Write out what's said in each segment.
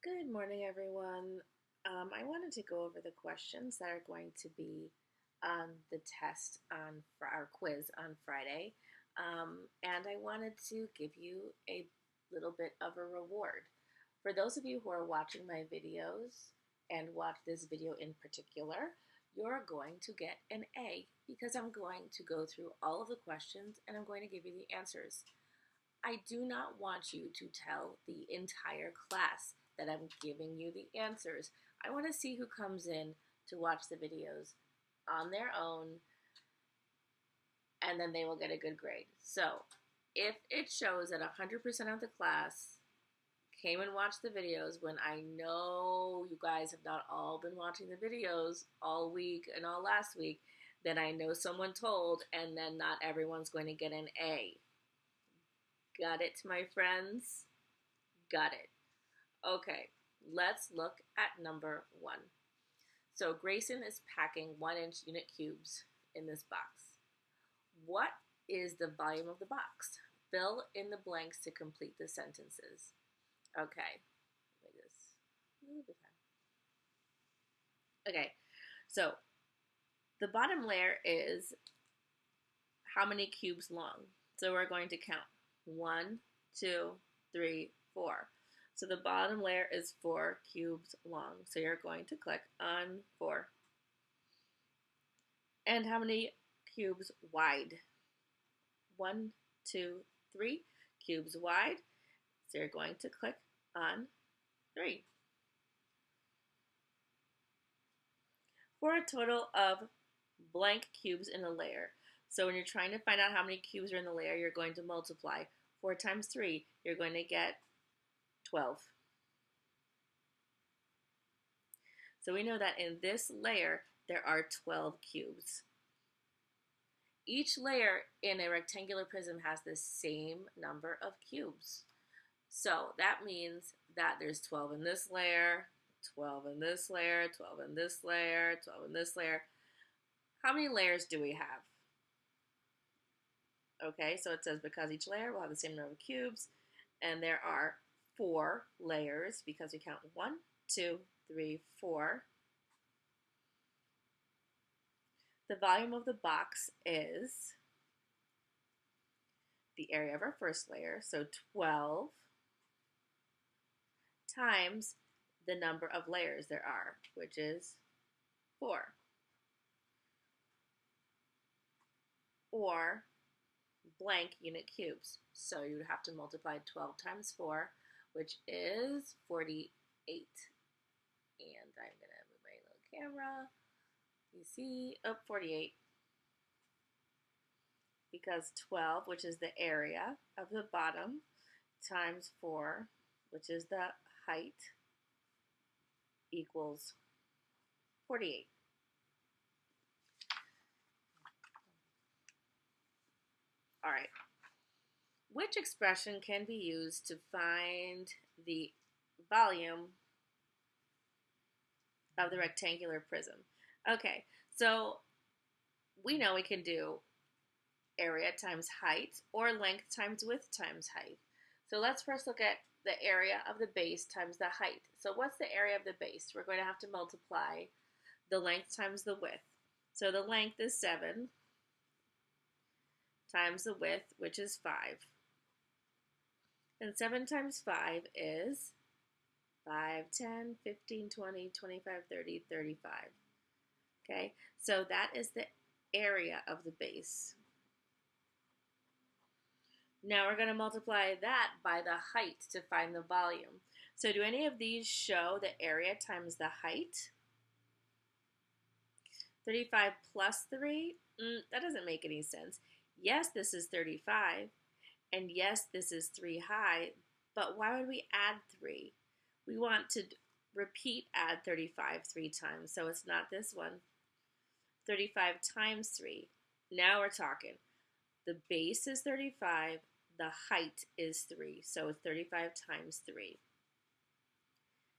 Good morning, everyone. I wanted to go over the questions that are going to be on the test for our quiz on Friday. And I wanted to give you a little bit of a reward. For those of you who are watching my videos and watch this video in particular, you're going to get an A because I'm going to go through all of the questions and I'm going to give you the answers. I do not want you to tell the entire class that I'm giving you the answers. I want to see who comes in to watch the videos on their own, and then they will get a good grade. So if it shows that 100% of the class came and watched the videos when I know you guys have not all been watching the videos all week and all last week, then I know someone told, and then not everyone's going to get an A. Got it, my friends? Got it. Okay, let's look at number one. So Grayson is packing 1-inch unit cubes in this box. What is the volume of the box? Fill in the blanks to complete the sentences. Okay, let me just move the time. Okay, so the bottom layer is how many cubes long. So we're going to count 1, 2, 3, 4. So the bottom layer is 4 cubes long. So you're going to click on 4. And how many cubes wide? 1, 2, 3 cubes wide. So you're going to click on 3. For a total of blank cubes in a layer. So when you're trying to find out how many cubes are in the layer, you're going to multiply. 4 times 3, you're going to get 12. So we know that in this layer, there are 12 cubes. Each layer in a rectangular prism has the same number of cubes. So that means that there's 12 in this layer, 12 in this layer, 12 in this layer, 12 in this layer. How many layers do we have? Okay, so it says because each layer will have the same number of cubes, and there are 4 layers because we count 1, 2, 3, 4. The volume of the box is the area of our first layer, so 12 times the number of layers there are, which is 4. Or blank unit cubes. So you would have to multiply 12 times 4, which is 48. And I'm going to move my little camera. You see, 48. Because 12, which is the area of the bottom, times 4, which is the height, equals 48. All right. Which expression can be used to find the volume of the rectangular prism? Okay, so we know we can do area times height or length times width times height. So let's first look at the area of the base times the height. So what's the area of the base? We're going to have to multiply the length times the width. So the length is 7 times the width, which is 5. And 7 times 5 is 5, 10, 15, 20, 25, 30, 35. Okay, so that is the area of the base. Now we're going to multiply that by the height to find the volume. So do any of these show the area times the height? 35 plus 3? That doesn't make any sense. Yes, this is 35, and yes, this is 3 high, but why would we add 3? We want to repeat add 35 3 times, so it's not this one. 35 times 3. Now we're talking. The base is 35, the height is 3, so it's 35 times 3.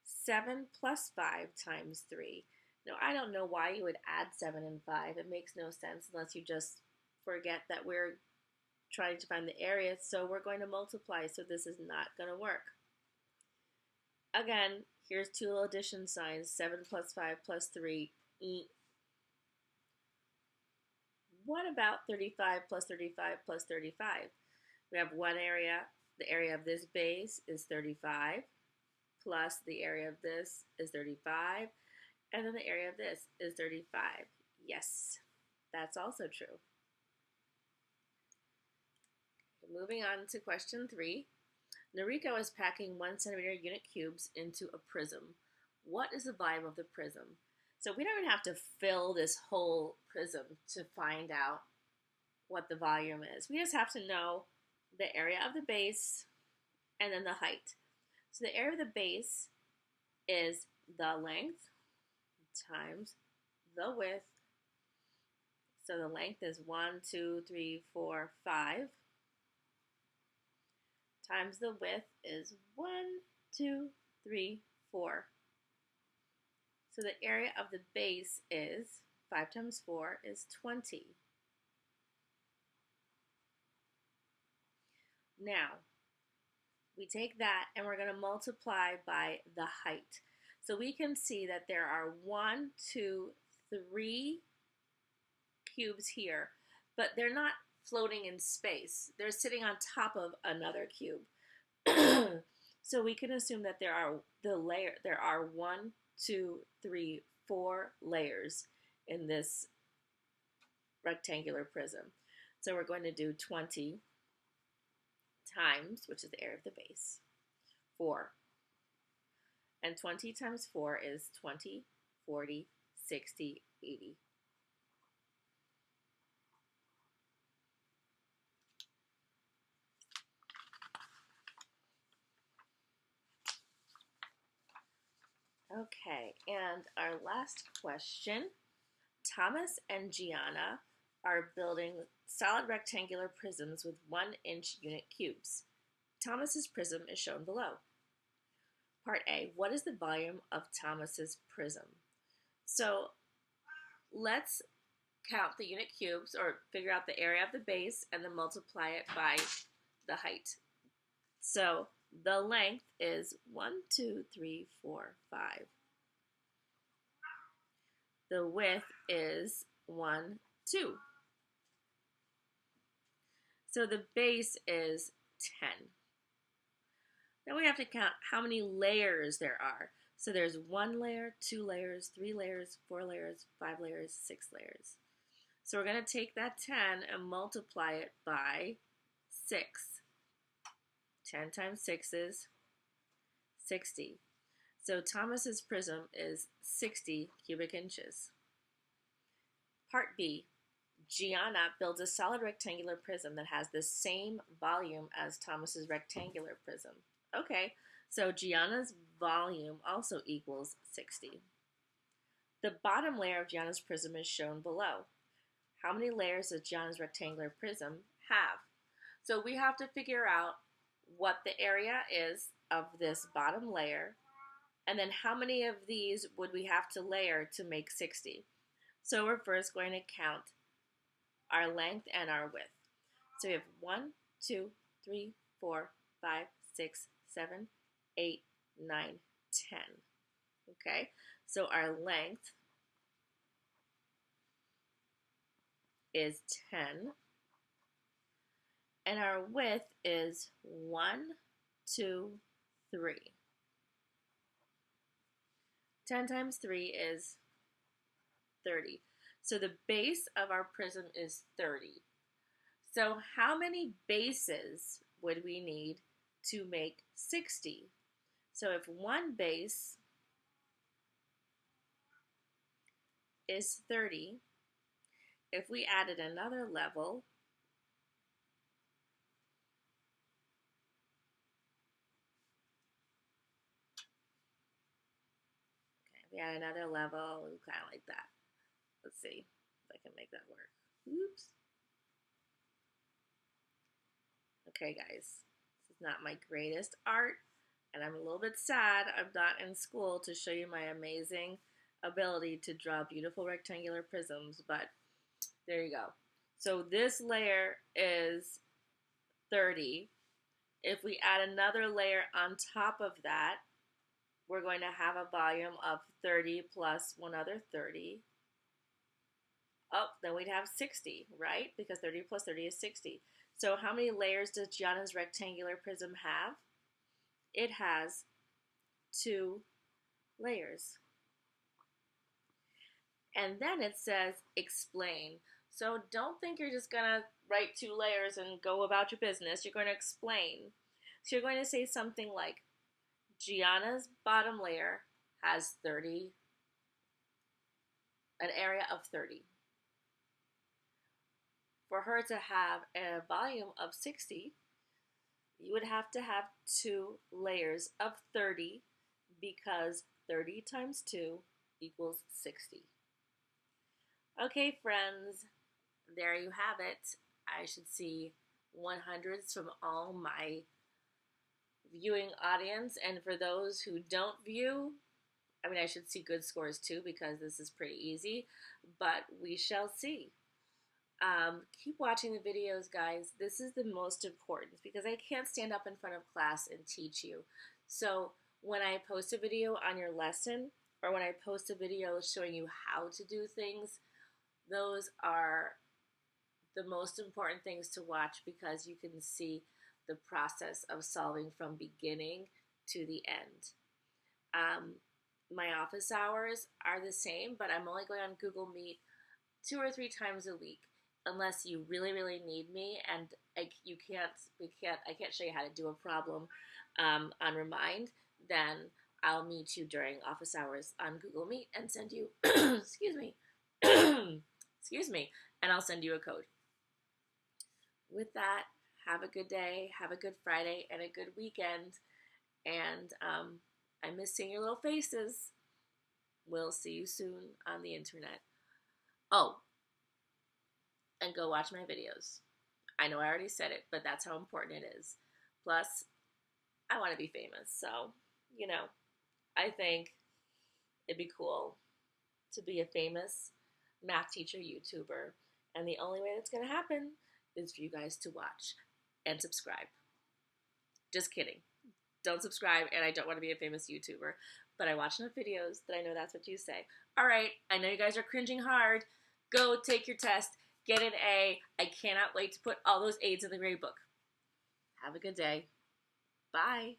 7 plus 5 times 3. Now, I don't know why you would add 7 and 5. It makes no sense unless you just forget that we're trying to find the area, so we're going to multiply, so this is not going to work. Again, here's two little addition signs, 7 plus 5 plus 3. What about 35 plus 35 plus 35? We have one area, the area of this base is 35, plus the area of this is 35, and then the area of this is 35. Yes, that's also true. Moving on to question 3. Noriko is packing 1 centimeter unit cubes into a prism. What is the volume of the prism? So we don't even have to fill this whole prism to find out what the volume is. We just have to know the area of the base and then the height. So the area of the base is the length times the width. So the length is 1, 2, 3, 4, 5. Times the width is 1, 2, 3, 4. So the area of the base is 5 times 4 is 20. Now, we take that and we're going to multiply by the height. So we can see that there are 1, 2, 3 cubes here, but they're not floating in space. They're sitting on top of another cube. So we can assume that there are 1, 2, 3, 4 layers in this rectangular prism. So we're going to do 20 times, which is the area of the base, 4. And 20 times 4 is 20, 40, 60, 80. Okay, and our last question. Thomas and Gianna are building solid rectangular prisms with 1-inch unit cubes. Thomas's prism is shown below. Part A, what is the volume of Thomas's prism? So let's count the unit cubes or figure out the area of the base and then multiply it by the height. So the length is 1, 2, 3, 4, 5. The width is 1, 2. So the base is 10. Then we have to count how many layers there are. So there's 1 layer, 2 layers, 3 layers, 4 layers, 5 layers, 6 layers. So we're going to take that 10 and multiply it by 6. 10 times 6 is 60. So Thomas's prism is 60 cubic inches. Part B, Gianna builds a solid rectangular prism that has the same volume as Thomas's rectangular prism. Okay, so Gianna's volume also equals 60. The bottom layer of Gianna's prism is shown below. How many layers does Gianna's rectangular prism have? So we have to figure out what the area is of this bottom layer, and then how many of these would we have to layer to make 60? So we're first going to count our length and our width. So we have 1, 2, 3, 4, 5, 6, 7, 8, 9, 10. Okay, so our length is 10, and our width is 1, 2, 3. 10 times 3 is 30. So the base of our prism is 30. So how many bases would we need to make 60? So if one base is 30, if we added another level, we add another level, kind of like that. Let's see if I can make that work. Oops. Okay, guys, this is not my greatest art, and I'm a little bit sad I'm not in school to show you my amazing ability to draw beautiful rectangular prisms, but there you go. So this layer is 30. If we add another layer on top of that, we're going to have a volume of 30 plus one other 30. Oh, then we'd have 60, right? Because 30 plus 30 is 60. So how many layers does Gianna's rectangular prism have? It has 2 layers. And then it says explain. So don't think you're just gonna write 2 layers and go about your business. You're going to explain. So you're going to say something like, Gianna's bottom layer has 30, an area of 30. For her to have a volume of 60, you would have to have 2 layers of 30, because 30 times 2 equals 60. Okay, friends, there you have it. I should see 100s from all my viewing audience, and for those who don't view, I mean, I should see good scores too, because this is pretty easy, but we shall see. Keep watching the videos, guys. This is the most important, because I can't stand up in front of class and teach you. So when I post a video on your lesson, or when I post a video showing you how to do things, those are the most important things to watch, because you can see the process of solving from beginning to the end. My office hours are the same, but I'm only going on Google Meet 2 or 3 times a week, unless you really, really need me, and I can't show you how to do a problem on Remind. Then I'll meet you during office hours on Google Meet and send you, excuse me, excuse me, and I'll send you a code. With that, have a good day, have a good Friday, and a good weekend. And I miss seeing your little faces. We'll see you soon on the internet. Oh, and go watch my videos. I know I already said it, but that's how important it is. Plus, I want to be famous, so, you know, I think it'd be cool to be a famous math teacher YouTuber. And the only way that's going to happen is for you guys to watch and subscribe. Just kidding. Don't subscribe, and I don't want to be a famous YouTuber, but I watch enough videos that I know that's what you say. All right, I know you guys are cringing hard. Go take your test. Get an A. I cannot wait to put all those A's in the grade book. Have a good day. Bye.